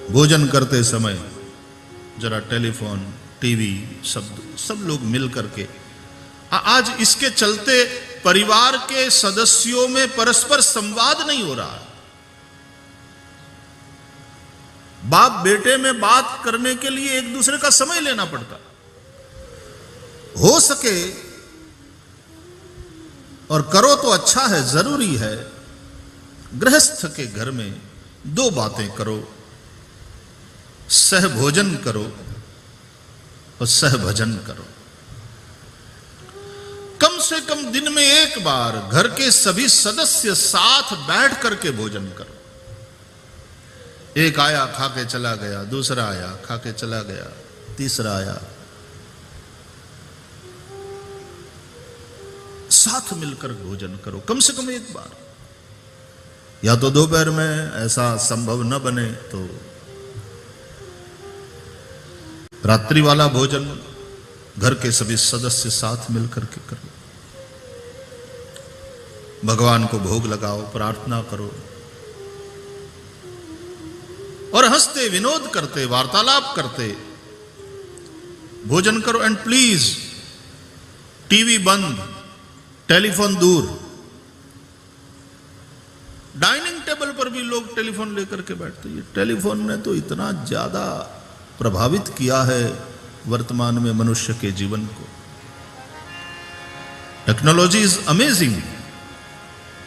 भोजन करते समय जरा टेलीफोन, टीवी, सब लोग मिल करके, आज इसके चलते परिवार के सदस्यों में परस्पर संवाद नहीं हो रहा। बाप बेटे में बात करने के लिए एक दूसरे का समय लेना पड़ता। हो सके और करो तो अच्छा है, जरूरी है। गृहस्थ के घर में दो बातें करो, सहभोजन करो और सहभजन करो। कम से कम दिन में एक बार घर के सभी सदस्य साथ बैठ करके भोजन करो। एक आया खा के चला गया, दूसरा आया खा के चला गया, तीसरा आया, साथ मिलकर भोजन करो कम से कम एक बार। या तो दोपहर में ऐसा संभव न बने तो रात्रि वाला भोजन घर के सभी सदस्य साथ मिलकर के करो। भगवान को भोग लगाओ, प्रार्थना करो और हंसते विनोद करते वार्तालाप करते भोजन करो। एंड प्लीज टीवी बंद, टेलीफोन दूर। डाइनिंग टेबल पर भी लोग टेलीफोन लेकर के बैठते हैं। टेलीफोन ने तो इतना ज्यादा प्रभावित किया है वर्तमान में मनुष्य के जीवन को। टेक्नोलॉजी इज अमेजिंग,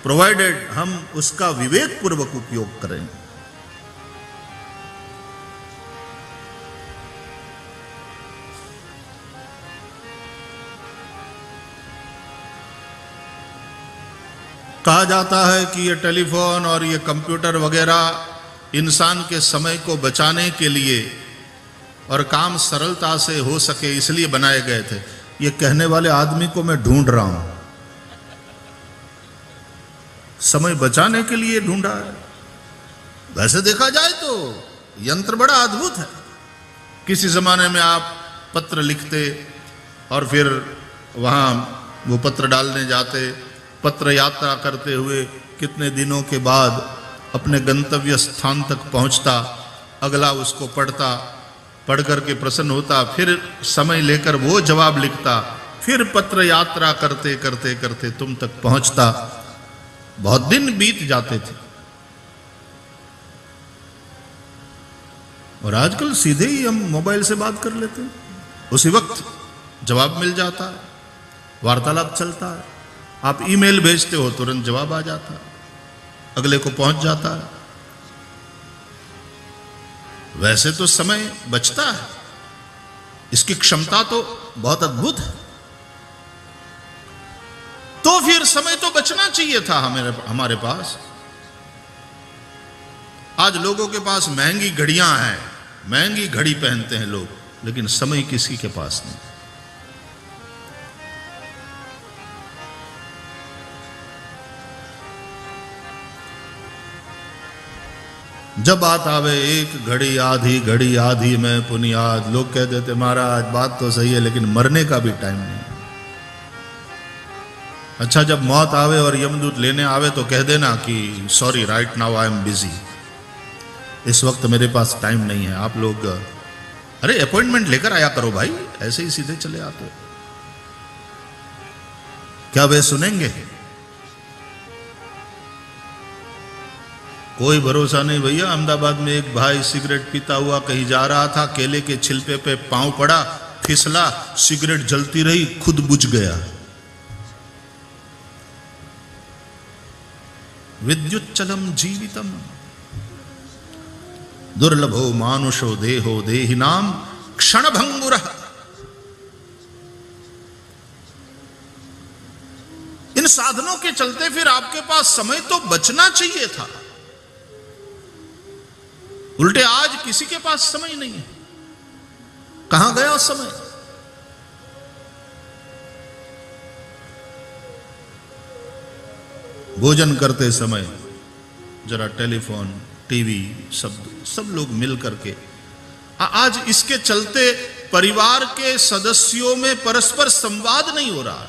प्रोवाइडेड हम उसका विवेक पूर्वक उपयोग करें। कहा जाता है कि ये टेलीफोन और ये कंप्यूटर वगैरह इंसान के समय को बचाने के लिए और काम सरलता से हो सके इसलिए बनाए गए थे। ये कहने वाले आदमी को मैं ढूंढ रहा हूं। समय बचाने के लिए ढूंढा है। वैसे देखा जाए तो यंत्र बड़ा अद्भुत है। किसी जमाने में आप पत्र लिखते और फिर वहां वो पत्र डालने जाते, पत्र यात्रा करते हुए कितने दिनों के बाद अपने गंतव्य स्थान तक पहुंचता, अगला उसको पढ़ता, पढ़ करके प्रसन्न होता, फिर समय लेकर वो जवाब लिखता, फिर पत्र यात्रा करते करते करते तुम तक पहुंचता। बहुत दिन बीत जाते थे। और आजकल सीधे ही हम मोबाइल से बात कर लेते हैं, उसी वक्त जवाब मिल जाता है, वार्तालाप चलता है। आप ईमेल भेजते हो, तुरंत जवाब आ जाता है, अगले को पहुंच जाता है। वैसे तो समय बचता है, इसकी क्षमता तो बहुत अद्भुत है। तो फिर समय तो बचना चाहिए था हमारे पास। आज लोगों के पास महंगी घड़ियां हैं, महंगी घड़ी पहनते हैं लोग, लेकिन समय किसी के पास नहीं। जब बात आवे एक घड़ी आधी में पुनियाद, लोग कह देते महाराज बात तो सही है लेकिन मरने का भी टाइम नहीं। अच्छा, जब मौत आवे और यमदूत लेने आवे तो कह देना कि sorry right now I am busy, इस वक्त मेरे पास टाइम नहीं है। आप लोग अरे अपॉइंटमेंट लेकर आया करो भाई, ऐसे ही सीधे चले आते हो। क्या वे सुनेंगे? कोई भरोसा नहीं भैया। अहमदाबाद में एक भाई सिगरेट पीता हुआ कहीं जा रहा था, केले के छिलके पे पांव पड़ा, फिसला, सिगरेट जलती रही, खुद बुझ गया। विद्युच्चलम जीवितम दुर्लभो मानुषो देहो देहिनाम क्षणभंगुरः। इन साधनों के चलते फिर आपके पास समय तो बचना चाहिए था। उल्टे आज किसी के पास समय नहीं है। कहां गया समय? भोजन करते समय जरा टेलीफोन, टीवी, सब लोग मिल करके, आज इसके चलते परिवार के सदस्यों में परस्पर संवाद नहीं हो रहा।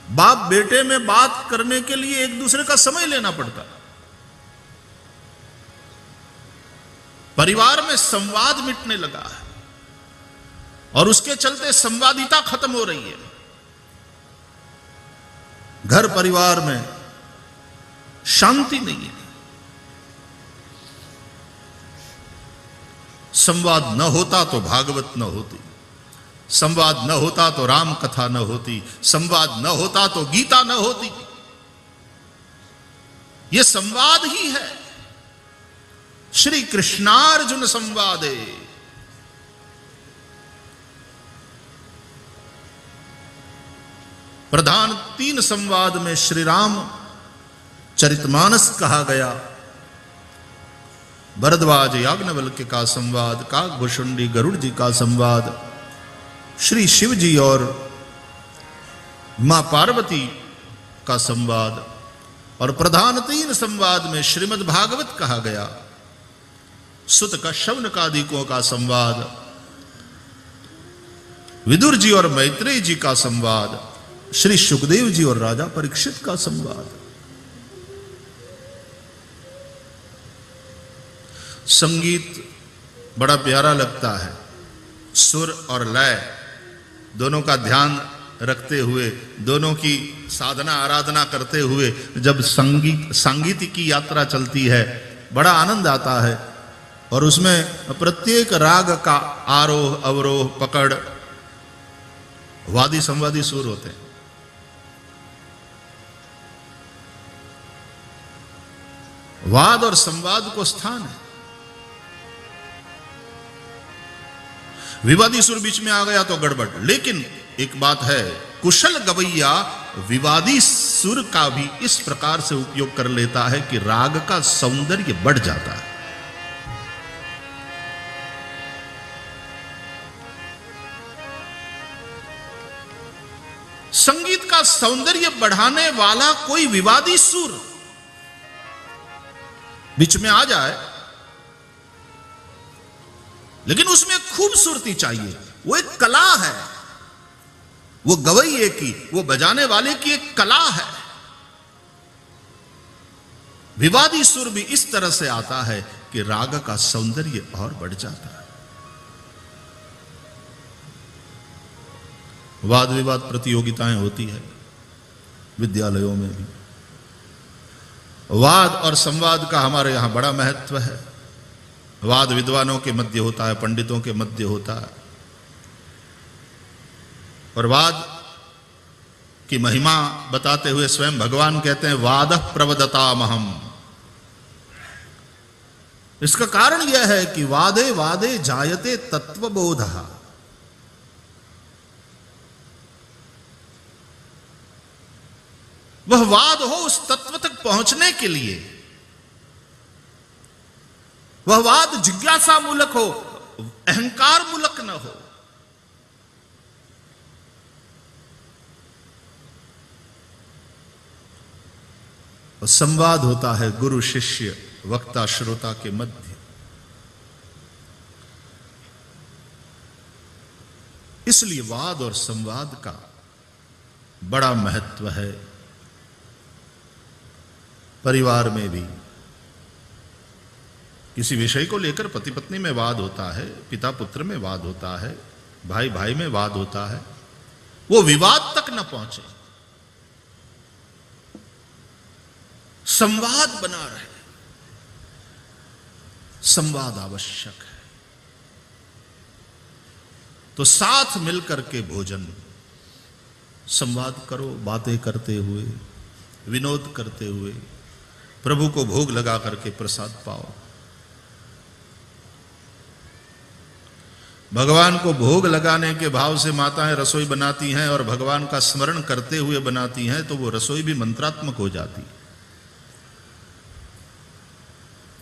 बाप बेटे में बात करने के लिए एक दूसरे का समय लेना पड़ता। परिवार में संवाद मिटने लगा है और उसके चलते संवादिता खत्म हो रही है। घर परिवार में शांति नहीं है। संवाद न होता तो भागवत न होती, संवाद न होता तो राम कथा न होती, संवाद न होता तो गीता न होती। यह संवाद ही है। श्री कृष्णार्जुन संवादे। प्रधान 3 संवाद में श्री राम चरितमानस कहा गया, भरद्वाज याज्ञवल्क्य का संवाद, काकभुषुंडी गरुड़ जी का संवाद, श्री शिव जी और मां पार्वती का संवाद, और प्रधान 3 संवाद में श्रीमद् भागवत कहा गया, सुत का शौनकादिकों का संवाद, विदुर जी और मैत्रेय जी का संवाद, श्री सुखदेव जी और राजा परीक्षित का संवाद। संगीत बड़ा प्यारा लगता है। सुर और लय दोनों का ध्यान रखते हुए, दोनों की साधना आराधना करते हुए जब संगीत की यात्रा चलती है, बड़ा आनंद आता है। और उसमें प्रत्येक राग का आरोह अवरोह पकड़ वादी संवादी सुर होते हैं। वाद और संवाद को स्थान है। विवादी सुर बीच में आ गया तो गड़बड़। लेकिन एक बात है, कुशल गवैया विवादी सुर का भी इस प्रकार से उपयोग कर लेता है कि राग का सौंदर्य बढ़ जाता है। संगीत का सौंदर्य बढ़ाने वाला कोई विवादी सुर बीच में आ जाए, लेकिन उसमें खूबसूरती चाहिए। वो एक कला है, वो गवैये की, वो बजाने वाले की एक कला है। विवादी सुर भी इस तरह से आता है कि राग का सौंदर्य और बढ़ जाता है। वाद विवाद प्रतियोगिताएं होती है विद्यालयों में भी। वाद और संवाद का हमारे यहां बड़ा महत्व है। वाद विद्वानों के मध्य होता है, पंडितों के मध्य होता है। और वाद की महिमा बताते हुए स्वयं भगवान कहते हैं, वादः प्रवदतामहम्। इसका कारण यह है कि वादे वादे जायते तत्वबोधः। वह वाद हो उस तत्व तक पहुंचने के लिए, वह वाद जिज्ञासा मूलक हो, अहंकार मूलक न हो। और संवाद होता है गुरु शिष्य वक्ता श्रोता के मध्य। इसलिए वाद और संवाद का बड़ा महत्व है। परिवार में भी किसी विषय को लेकर पति पत्नी में वाद होता है, पिता पुत्र में वाद होता है, भाई भाई में वाद होता है, वो विवाद तक न पहुंचे, संवाद बना रहे। संवाद आवश्यक है। तो साथ मिलकर के भोजन, संवाद करो, बातें करते हुए, विनोद करते हुए, प्रभु को भोग लगा करके प्रसाद पाओ। भगवान को भोग लगाने के भाव से माताएं रसोई बनाती हैं और भगवान का स्मरण करते हुए बनाती हैं, तो वो रसोई भी मंत्रात्मक हो जाती।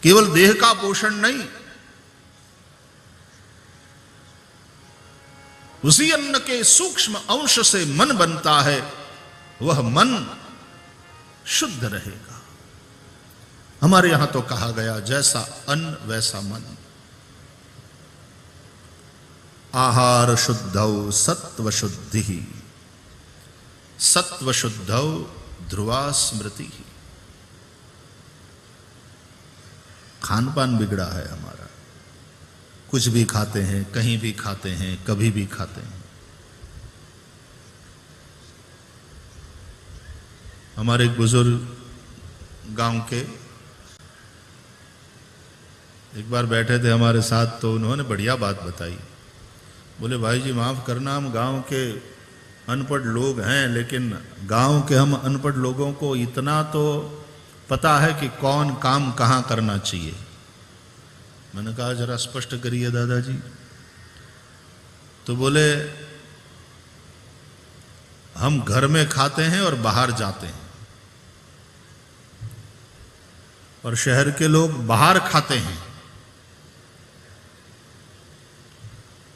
केवल देह का पोषण नहीं, उसी अन्न के सूक्ष्म अंश से मन बनता है, वह मन शुद्ध रहेगा। हमारे यहां तो कहा गया, जैसा अन्न वैसा मन। आहार शुद्धौ सत्व शुद्धि, सत्व शुद्धौ ध्रुवा स्मृति। खान पान बिगड़ा है हमारा, कुछ भी खाते हैं, कहीं भी खाते हैं, कभी भी खाते हैं। हमारे एक बुजुर्ग गांव के एक बार बैठे थे हमारे साथ, तो उन्होंने बढ़िया बात बताई। बोले भाई जी माफ करना, हम गांव के अनपढ़ लोग हैं, लेकिन गांव के हम अनपढ़ लोगों को इतना तो पता है कि कौन काम कहाँ करना चाहिए। मैंने कहा जरा स्पष्ट करिए दादाजी। तो बोले हम घर में खाते हैं और बाहर जाते हैं, और शहर के लोग बाहर खाते हैं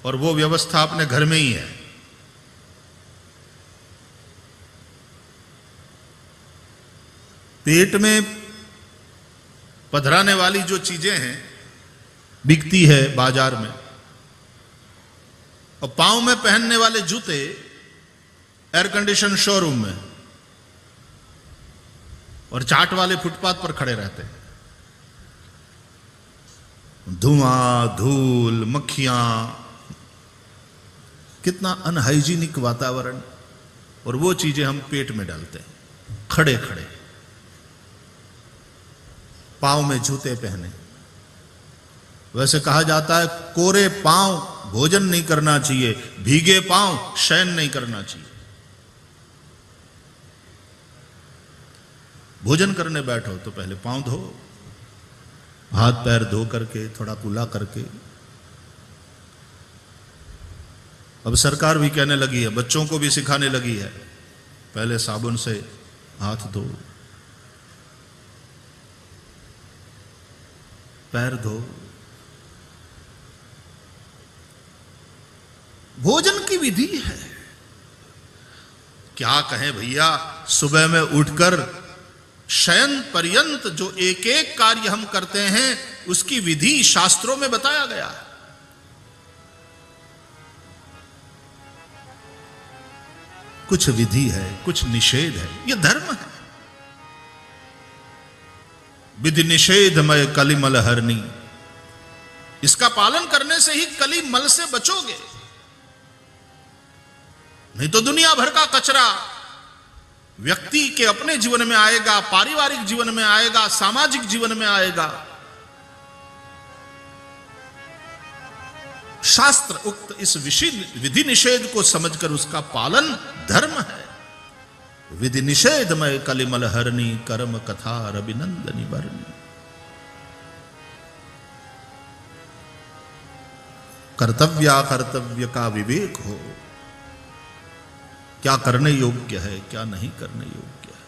और वो व्यवस्था अपने घर में ही है। पेट में पधराने वाली जो चीजें हैं बिकती है बाजार में, और पांव में पहनने वाले जूते एयर कंडीशन शोरूम में, और चाट वाले फुटपाथ पर खड़े रहते हैं। धुआं, धूल, मक्खियां, कितना अनहाइजीनिक वातावरण, और वो चीजें हम पेट में डालते हैं खड़े खड़े, पांव में जूते पहने। वैसे कहा जाता है कोरे पांव भोजन नहीं करना चाहिए, भीगे पांव शयन नहीं करना चाहिए। भोजन करने बैठो तो पहले पांव धो, हाथ पैर धो करके, थोड़ा कुला करके। अब सरकार भी कहने लगी है, बच्चों को भी सिखाने लगी है, पहले साबुन से हाथ धो, पैर धो। भोजन की विधि है। क्या कहें भैया, सुबह में उठकर शयन पर्यंत जो एक एक कार्य हम करते हैं उसकी विधि शास्त्रों में बताया गया है। कुछ विधि है, कुछ निषेध है, यह धर्म है। विधि निषेधमय कलिमल हरनी, इसका पालन करने से ही कलिमल से बचोगे, नहीं तो दुनिया भर का कचरा व्यक्ति के अपने जीवन में आएगा, पारिवारिक जीवन में आएगा, सामाजिक जीवन में आएगा। शास्त्र उक्त इस विधि निषेध को समझकर उसका पालन धर्म है। विधि निषेधमय कलिमल हरनी, कर्म कथा रविनंदनी बरनी। कर्तव्या कर्तव्य का विवेक हो, क्या करने योग्य है, क्या नहीं करने योग्य है।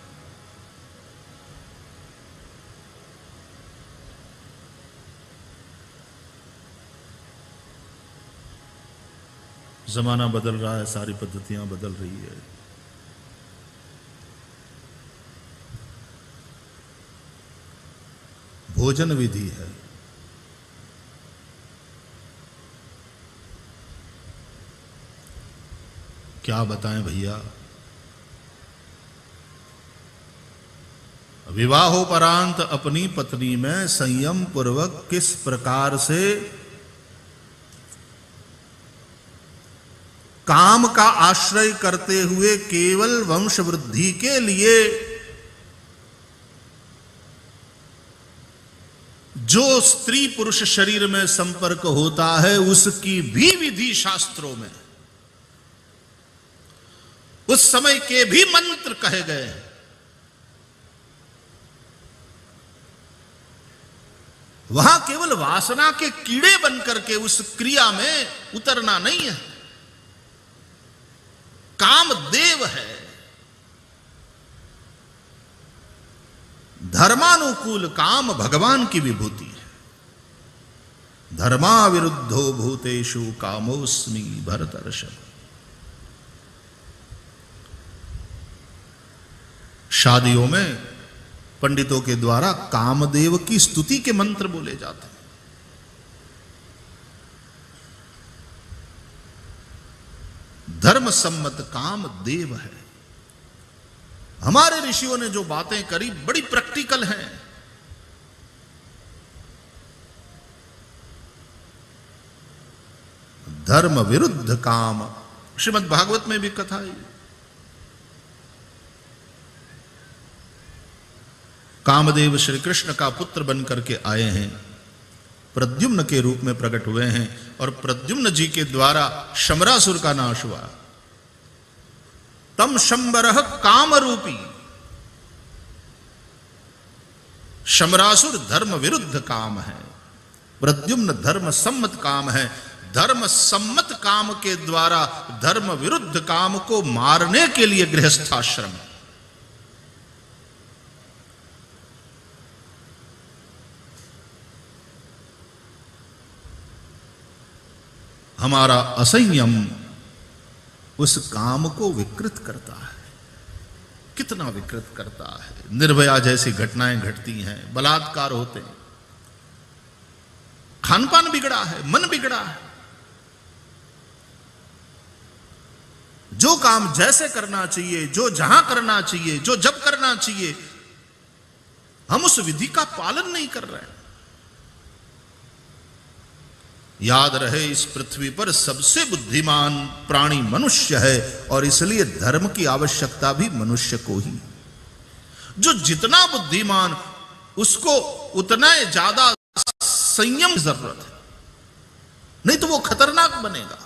जमाना बदल रहा है, सारी पद्धतियां बदल रही है। भोजन विधि है, क्या बताएं भैया। विवाहोपरांत अपनी पत्नी में संयम पूर्वक किस प्रकार से काम का आश्रय करते हुए केवल वंश वृद्धि के लिए जो स्त्री पुरुष शरीर में संपर्क होता है उसकी भी विधि शास्त्रों में, उस समय के भी मंत्र कहे गए हैं। वहां केवल वासना के कीड़े बनकर के उस क्रिया में उतरना नहीं है। काम देव है, धर्मानुकूल काम भगवान की विभूति है। धर्मा विरुद्धो भूतेषु कामोस्मि भरतर्षभ। शादियों में पंडितों के द्वारा कामदेव की स्तुति के मंत्र बोले जाते हैं। धर्म सम्मत काम देव है। हमारे ऋषियों ने जो बातें करी बड़ी प्रैक्टिकल हैं। धर्म विरुद्ध काम। श्रीमद् भागवत में भी कथा है। कामदेव श्री कृष्ण का पुत्र बन करके आए हैं, प्रद्युम्न के रूप में प्रकट हुए हैं, और प्रद्युम्न जी के द्वारा शंबरासुर का नाश हुआ। तम शंबरः काम रूपी। शंबरासुर धर्म विरुद्ध काम है, प्रद्युम्न धर्म सम्मत काम है। धर्म सम्मत काम के द्वारा धर्म विरुद्ध काम को मारने के लिए गृहस्थाश्रम। हमारा असंयम उस काम को विकृत करता है। कितना विकृत करता है। निर्भया जैसी घटनाएं घटती हैं, बलात्कार होते हैं, खानपान बिगड़ा है, मन बिगड़ा है। जो काम जैसे करना चाहिए, जो जहां करना चाहिए, जो जब करना चाहिए, हम उस विधि का पालन नहीं कर रहे हैं। याद रहे, इस पृथ्वी पर सबसे बुद्धिमान प्राणी मनुष्य है, और इसलिए धर्म की आवश्यकता भी मनुष्य को ही। जो जितना बुद्धिमान, उसको उतना ज्यादा संयम की जरूरत है, नहीं तो वो खतरनाक बनेगा।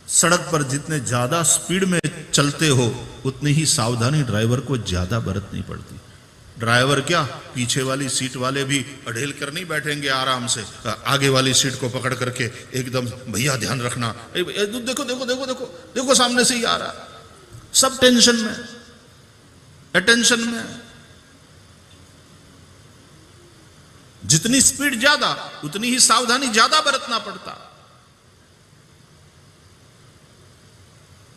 सड़क पर जितने ज्यादा स्पीड में चलते हो, उतनी ही सावधानी ड्राइवर को ज्यादा बरतनी पड़ती। ड्राइवर क्या, पीछे वाली सीट वाले भी अढ़ेल कर नहीं बैठेंगे आराम से, आगे वाली सीट को पकड़ करके एकदम, भैया ध्यान रखना, देखो देखो देखो देखो देखो सामने से ही आ रहा। सब टेंशन में, अटेंशन में। जितनी स्पीड ज्यादा, उतनी ही सावधानी ज्यादा बरतना पड़ता।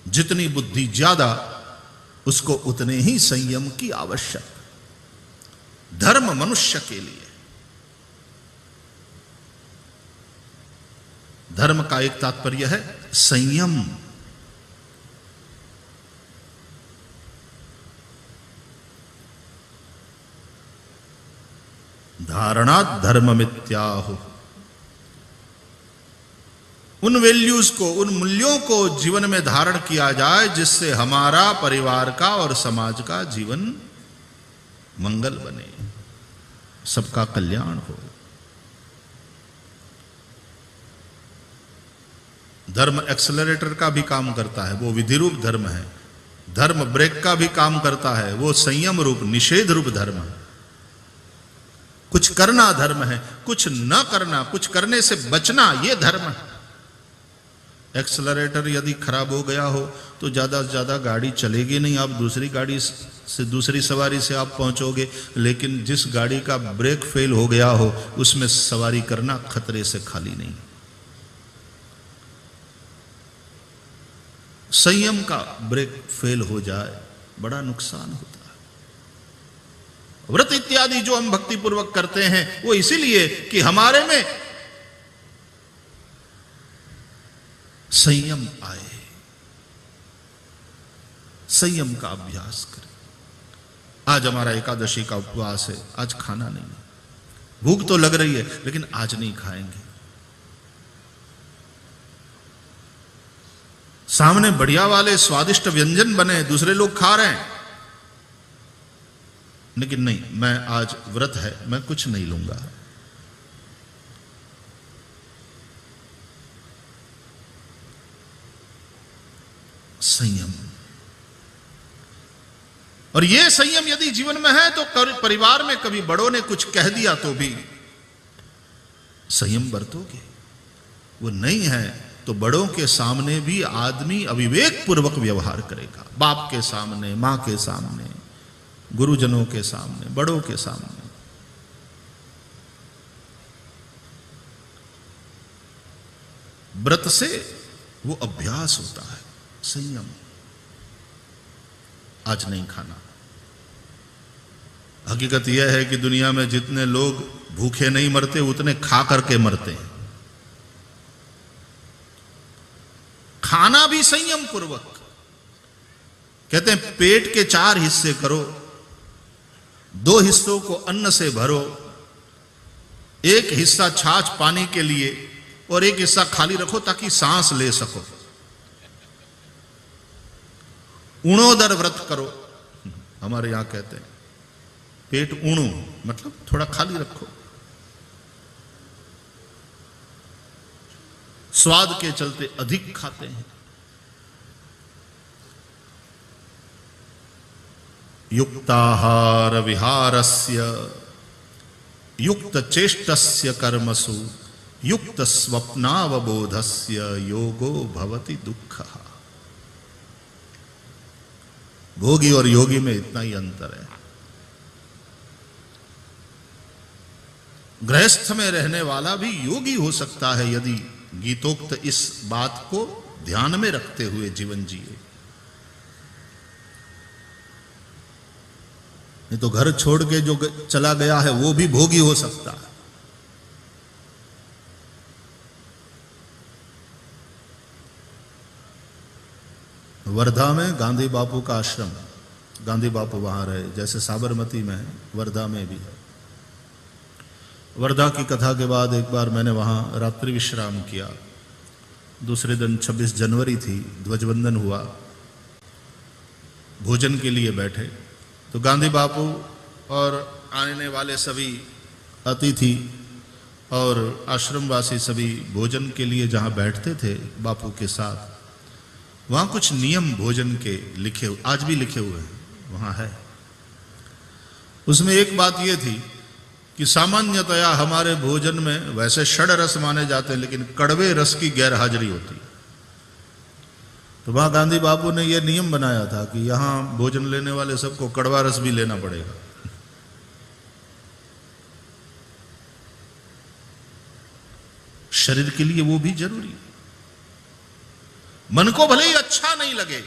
जितनी बुद्धि ज्यादा, उसको उतने ही संयम की आवश्यकता। धर्म मनुष्य के लिए, धर्म का एक तात्पर्य है संयम। धारणात् धर्ममित्याहु। उन वैल्यूज को, उन मूल्यों को जीवन में धारण किया जाए जिससे हमारा, परिवार का और समाज का जीवन मंगल बने, सबका कल्याण हो। धर्म एक्सेलरेटर का भी काम करता है, वो विधि रूप धर्म है। धर्म ब्रेक का भी काम करता है, वो संयम रूप, निषेध रूप धर्म है। कुछ करना धर्म है, कुछ न करना, कुछ करने से बचना, ये धर्म है। एक्सेलरेटर यदि खराब हो गया हो तो ज्यादा से ज्यादा गाड़ी चलेगी नहीं, आप दूसरी गाड़ी से, दूसरी सवारी से आप पहुंचोगे। लेकिन जिस गाड़ी का ब्रेक फेल हो गया हो, उसमें सवारी करना खतरे से खाली नहीं। संयम का ब्रेक फेल हो जाए, बड़ा नुकसान होता है। व्रत इत्यादि जो हम भक्ति पूर्वक करते हैं, वो इसीलिए कि हमारे में संयम आए, संयम का अभ्यास करें। आज हमारा एकादशी का उपवास है, आज खाना नहीं, भूख तो लग रही है लेकिन आज नहीं खाएंगे। सामने बढ़िया वाले स्वादिष्ट व्यंजन बने, दूसरे लोग खा रहे हैं, लेकिन नहीं, मैं आज व्रत है, मैं कुछ नहीं लूंगा। संयम। और यह संयम यदि जीवन में है तो परिवार में कभी बड़ों ने कुछ कह दिया तो भी संयम बरतोगे। वो नहीं है तो बड़ों के सामने भी आदमी अविवेक पूर्वक व्यवहार करेगा। बाप के सामने, मां के सामने, गुरुजनों के सामने, बड़ों के सामने। व्रत से वो अभ्यास होता है, संयम। आज नहीं खाना। हकीकत यह है कि दुनिया में जितने लोग भूखे नहीं मरते, उतने खा करके मरते हैं। खाना भी संयम पूर्वक। कहते हैं पेट के 4 हिस्से करो, 2 हिस्सों को अन्न से भरो, एक हिस्सा छाछ पानी के लिए और एक हिस्सा खाली रखो ताकि सांस ले सको। ऊणोदर व्रत करो, हमारे यहां कहते हैं पेट ऊणो मतलब थोड़ा खाली रखो। स्वाद के चलते अधिक खाते हैं। युक्ताहार विहारस्य युक्त चेष्टस्य कर्मसु युक्त स्वप्नावबोधस्य योगो भवति दुःखः। भोगी और योगी में इतना ही अंतर है। गृहस्थ में रहने वाला भी योगी हो सकता है यदि गीतोक्त इस बात को ध्यान में रखते हुए जीवन जिए। नहीं तो घर छोड़ के जो चला गया है वो भी भोगी हो सकता है। वर्धा में गांधी बापू का आश्रम, गांधी बापू वहां रहे, जैसे साबरमती में वर्धा में भी है। वर्धा की कथा के बाद एक बार मैंने वहां रात्रि विश्राम किया। दूसरे दिन 26 जनवरी थी, ध्वजवंदन हुआ, भोजन के लिए बैठे तो गांधी बापू और आने वाले सभी अतिथि और आश्रमवासी सभी भोजन के लिए जहां बैठते थे बापू के साथ, वहां कुछ नियम भोजन के लिखे, आज भी लिखे हुए हैं, वहां है। उसमें एक बात यह थी कि सामान्यतया हमारे भोजन में वैसे षड रस माने जाते हैं लेकिन कड़वे रस की गैर हाजिरी होती। तो वहां गांधी बापू ने यह नियम बनाया था कि यहां भोजन लेने वाले सबको कड़वा रस भी लेना पड़ेगा। शरीर के लिए वो भी जरूरी है। मन को भले ही अच्छा नहीं लगे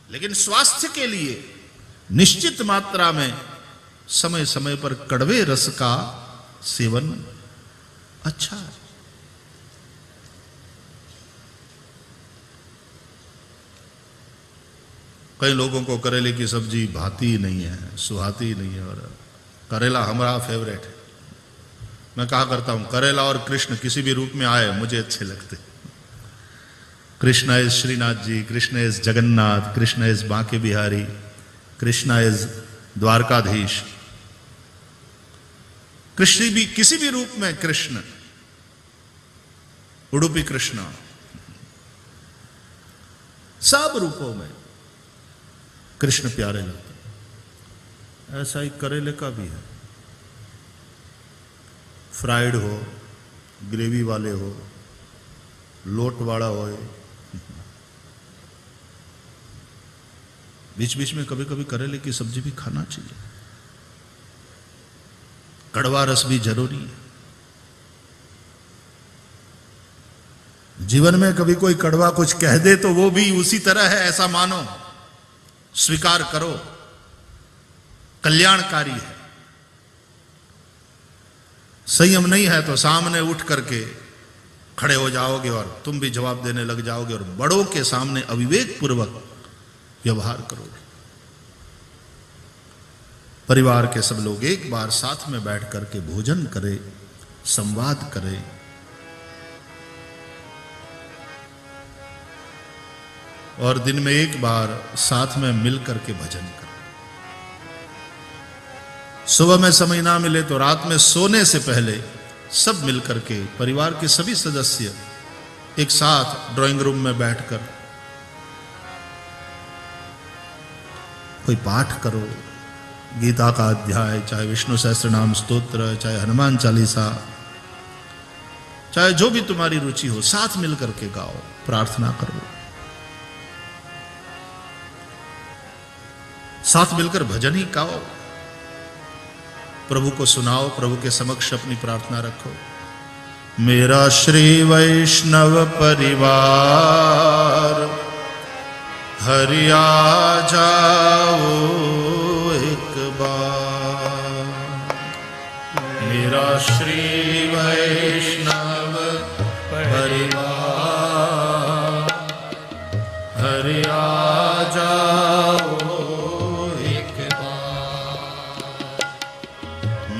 लेकिन स्वास्थ्य के लिए निश्चित मात्रा में समय समय पर कड़वे रस का सेवन अच्छा है। कई लोगों को करेले की सब्जी भाती ही नहीं है, सुहाती ही नहीं है, और करेला हमारा फेवरेट है। मैं कहा करता हूं करेला और कृष्ण किसी भी रूप में आए मुझे अच्छे लगते। Krishna is Shrinath ji, Krishna is Jagannath, Krishna is Banke Bihari, Krishna is Dwarkadhish. Krishna भी किसी भी रूप में कृष्ण, उडुपी कृष्णा, सब रूपों में कृष्ण प्यारे लगते। ऐसा ही करेले का भी है, फ्राइड हो, ग्रेवी वाले हो, लोट वाला हो, बीच बीच में कभी कभी करेले की सब्जी भी खाना चाहिए। कड़वा रस भी जरूरी है। जीवन में कभी कोई कड़वा कुछ कह दे तो वो भी उसी तरह है ऐसा मानो, स्वीकार करो, कल्याणकारी है। संयम नहीं है तो सामने उठ करके खड़े हो जाओगे और तुम भी जवाब देने लग जाओगे और बड़ों के सामने अविवेक पूर्वक व्यवहार करोगे। परिवार के सब लोग एक बार साथ में बैठ करके भोजन करें, संवाद करें। और दिन में एक बार साथ में मिल करके भजन करें। सुबह में समय ना मिले तो रात में सोने से पहले सब मिल करके परिवार के सभी सदस्य एक साथ ड्राइंग रूम में बैठकर कोई पाठ करो, गीता का अध्याय, चाहे विष्णु सहस्त्रनाम स्तोत्र, चाहे हनुमान चालीसा, चाहे जो भी तुम्हारी रुचि हो, साथ मिल करके गाओ, प्रार्थना करो, साथ मिलकर भजन ही गाओ, प्रभु को सुनाओ, प्रभु के समक्ष अपनी प्रार्थना रखो। मेरा श्री वैष्णव परिवार हरि आ जाओ एक बार। मेरा श्री वैष्णव परिवार हरि आ जाओ एक बार।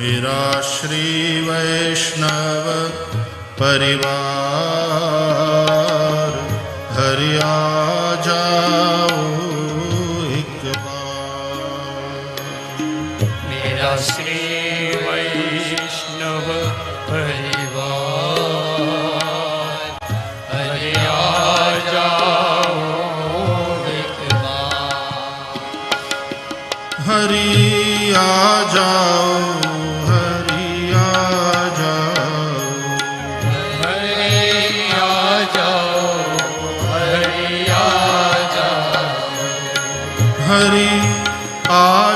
मेरा श्री वैष्णव परिवार हरि आ जाओ एक बार। मेरा श्री वैष्णव परिवार हरि आ जाओ एक बार। हरि आ जाओ, हरि आ जाओ, हरि आ जाओ, हरि आ जाओ, हरि आ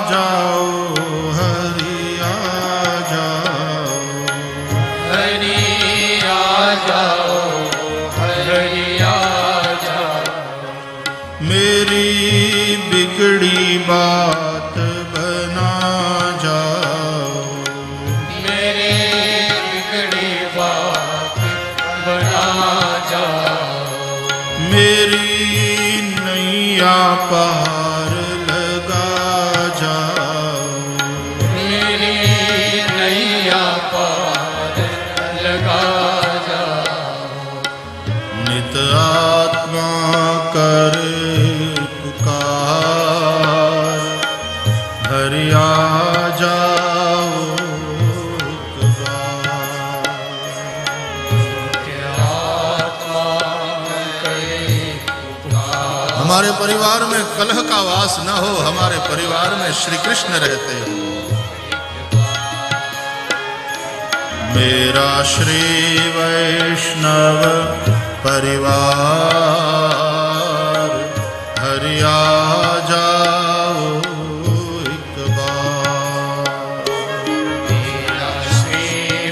जाओ, हरि आ जाओ, हरि आ जाओ, हरि आ जाओ। मेरी बिगड़ी बात बना जाओ, मेरी बिगड़ी बात बना जाओ, मेरी नैया पार लगा जाओ, मेरी नैया पार लगा जाओ। नित आत्मा करे पुकार हरि आ जाओ एक बार। क्या आत्मा करे पुकार। हमारे परिवार में कलह का वास न हो, हमारे परिवार में श्री कृष्ण रहते हो। मेरा श्री वैष्णव परिवार हरि आ जाओ एक बार। मेरा श्री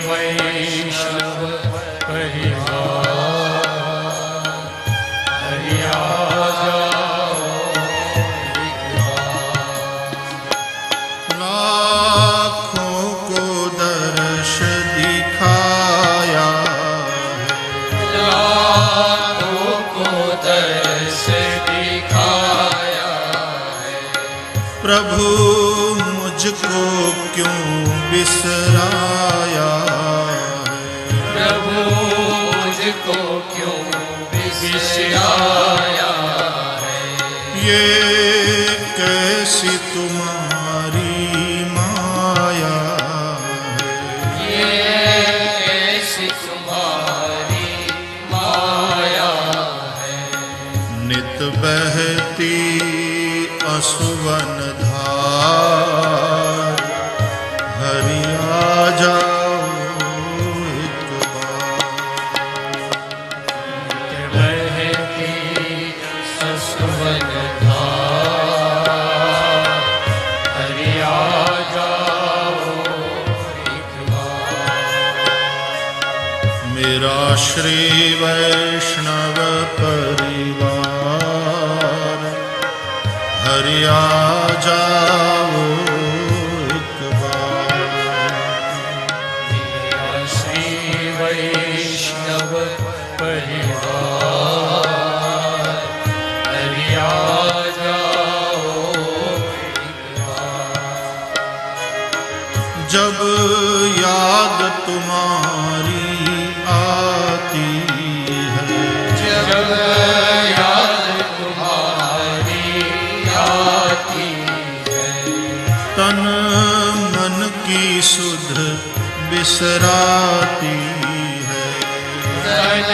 वैष्णव परिवार हरि आ जाओ एक बार। लाखों को दर्श दिखाया, लाखों को दर्श दिखाया है, प्रभु मुझको क्यों बिसराया है। प्रभु मुझको क्यों बिसराया है। ये कैसी तुम्हारी माया है। ये कैसी तुम्हारी माया है। नित बहती असुवन धार हरि आ जाओ एक बार। बहती ससुवन धार हरि आ जाओ एक बार। मेरा श्री वैष्णव परिवार हरि आ जाओ एक बार। मेरा श्री वैष्णव परिवार हरि आ जाओ एक बार। जब याद तुम्हारी आती है, जब याद तुम्हारी आती है, तन मन की सुध बिसराती है। तन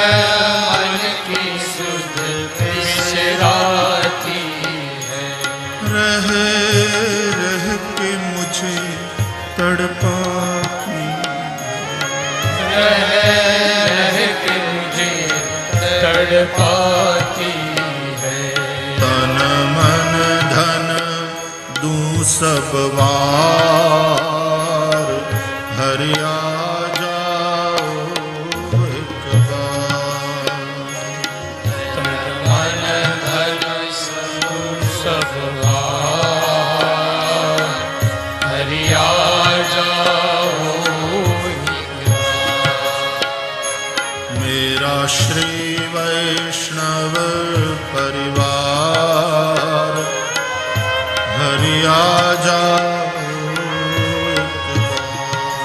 मन की सुध बिसराती है। रह रह के मुझे तड़पाती रह रह के मुझे तड़पाती है। तन मन धन दूं सब वार हरि आ जाओ एक बार। तन मन धन सब वार हरि आ जाओ एक बार। मेरा श्री वैष्णव परिवार हरि आ जाओ एक बार।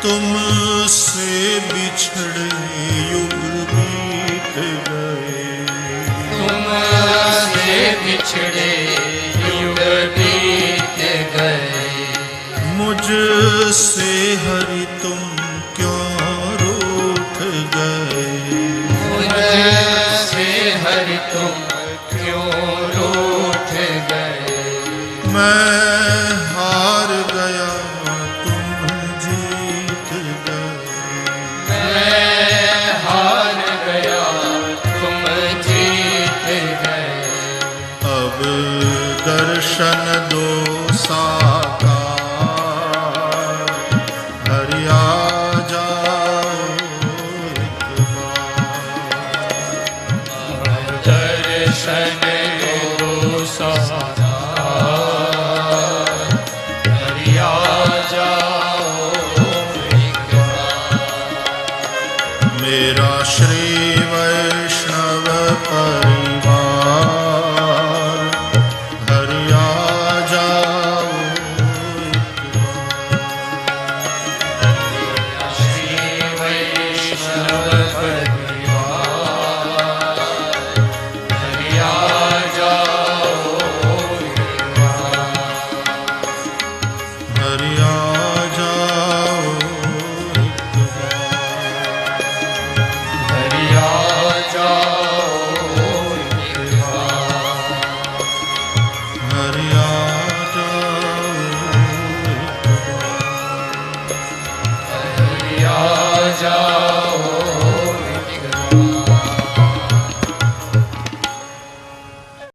तुमसे बिछड़े युग बीत गए, तुमसे बिछड़े युग बीत गए। मुझसे हरि तुम क्यों रूठ गए, मुझसे हरि तुम क्यों रूठ गए। मैं हार गया तुम जीत गए, मैं हार गया तुम जीत गए। अब दर्शन दो साकार, हरि आ जाओ एक बार। दर्शन दो साकार, हरि आ जाओ एक बार। मेरा श्री वैष्णव परिवार, हरि आ जाओ एक बार। श्री वैष्णव परिवार, हरि आ जाओ एक बार। हरि आ जाओ एक बार। हरि आ जाओ एक बार। हरि आ जाओ एक बार। हरि आ जाओ